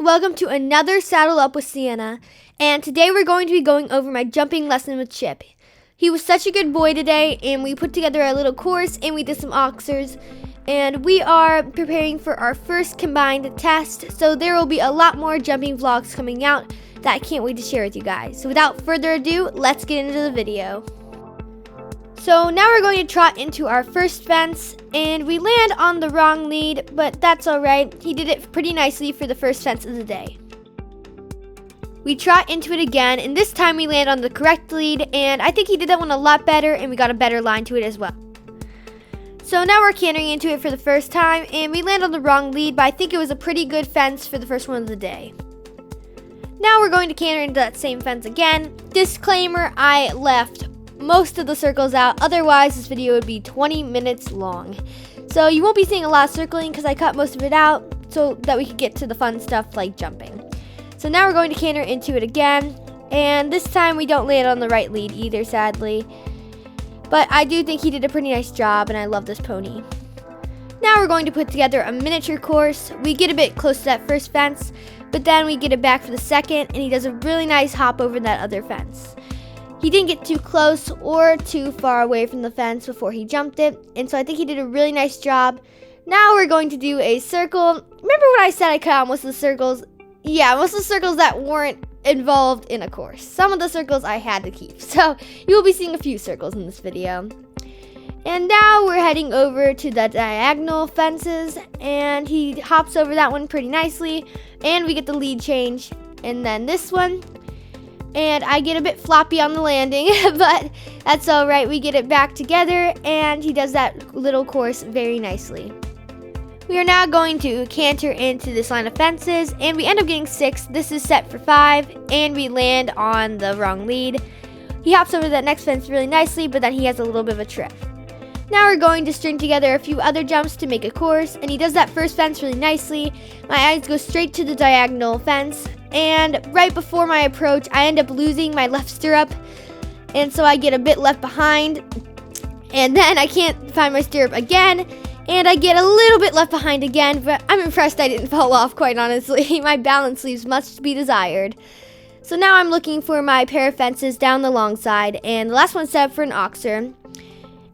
welcome to another Saddle Up with Sienna. And today we're going to be going over my jumping lesson with Chip. He was such a good boy today, and we put together a little course and we did some oxers. And we are preparing for our first combined test, so there will be a lot more jumping vlogs coming out that I can't wait to share with you guys. So without further ado, let's get into the video. So now we're going to trot into our first fence, and we land on the wrong lead, but that's alright. He did it pretty nicely for the first fence of the day. We trot into it again, and this time we land on the correct lead, and I think he did that one a lot better, and we got a better line to it as well. So now we're cantering into it for the first time, and we land on the wrong lead, but I think it was a pretty good fence for the first one of the day. Now we're going to canter into that same fence again. Disclaimer, I left most of the circles out, otherwise this video would be 20 minutes long. So you won't be seeing a lot of circling because I cut most of it out so that we could get to the fun stuff like jumping. So now we're going to canter into it again, and this time we don't land on the right lead either, sadly. But I do think he did a pretty nice job, and I love this pony. Now we're going to put together a miniature course. We get a bit close to that first fence, but then we get it back for the second, and he does a really nice hop over that other fence. He didn't get too close or too far away from the fence before he jumped it, and so I think he did a really nice job. Now we're going to do a circle. Remember when I said I cut out most of the circles? Yeah, most of the circles that weren't involved in a course. Some of the circles I had to keep, so you will be seeing a few circles in this video. And now we're heading over to the diagonal fences, and he hops over that one pretty nicely, and we get the lead change. And then this one, and I get a bit floppy on the landing, but that's all right. We get it back together, and he does that little course very nicely. We are now going to canter into this line of fences, and we end up getting 6. This is set for 5, and we land on the wrong lead. He hops over that next fence really nicely, but then he has a little bit of a trip. Now we're going to string together a few other jumps to make a course, and he does that first fence really nicely. My eyes go straight to the diagonal fence, and right before my approach, I end up losing my left stirrup, and so I get a bit left behind, and then I can't find my stirrup again, and I get a little bit left behind again, but I'm impressed I didn't fall off, quite honestly. My balance leaves much to be desired. So now I'm looking for my pair of fences down the long side, and the last one's set up for an oxer.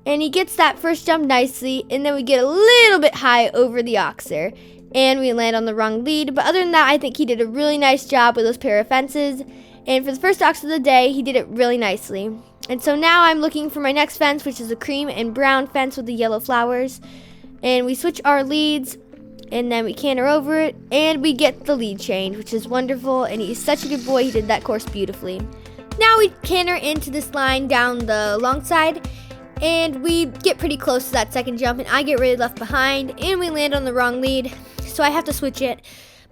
And he gets that first jump nicely, and then we get a little bit high over the oxer, and we land on the wrong lead. But other than that, I think he did a really nice job with those pair of fences, and for the first ox of the day, he did it really nicely. And so now I'm looking for my next fence, which is a cream and brown fence with the yellow flowers, and we switch our leads, and then we canter over it, and we get the lead change, which is wonderful, and he's such a good boy. He did that course beautifully. Now we canter into this line down the long side, and we get pretty close to that second jump, and I get really left behind, and we land on the wrong lead, so I have to switch it.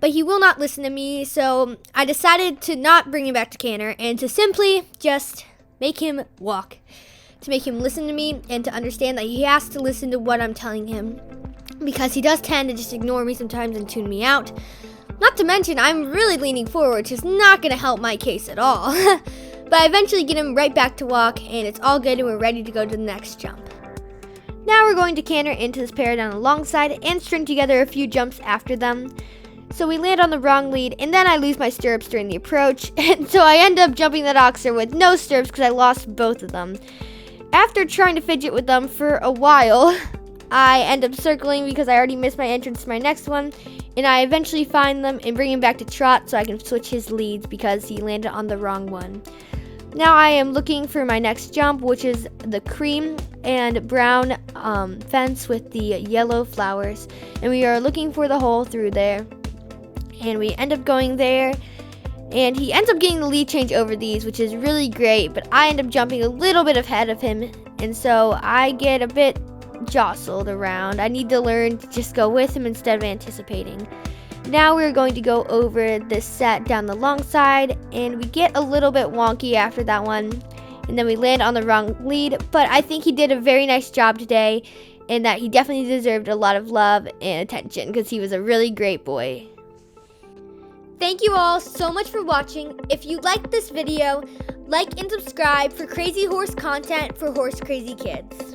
But he will not listen to me, so I decided to not bring him back to canter and to simply just make him walk, to make him listen to me and to understand that he has to listen to what I'm telling him, because he does tend to just ignore me sometimes and tune me out. Not to mention, I'm really leaning forward, which is not going to help my case at all. But I eventually get him right back to walk, and it's all good, and we're ready to go to the next jump. Now we're going to canter into this pair down the long side and string together a few jumps after them. So we land on the wrong lead, and then I lose my stirrups during the approach, and so I end up jumping that oxer with no stirrups because I lost both of them. After trying to fidget with them for a while, I end up circling because I already missed my entrance to my next one, and I eventually find them and bring him back to trot so I can switch his leads because he landed on the wrong one. Now I am looking for my next jump, which is the cream and brown fence with the yellow flowers. And we are looking for the hole through there. And we end up going there. And he ends up getting the lead change over these, which is really great. But I end up jumping a little bit ahead of him. And so I get a bit jostled around. I need to learn to just go with him instead of anticipating. Now we're going to go over this set down the long side, and we get a little bit wonky after that one, and then we land on the wrong lead, but I think he did a very nice job today, and that he definitely deserved a lot of love and attention because he was a really great boy. Thank you all so much for watching. If you liked this video, like and subscribe for crazy horse content for horse crazy kids.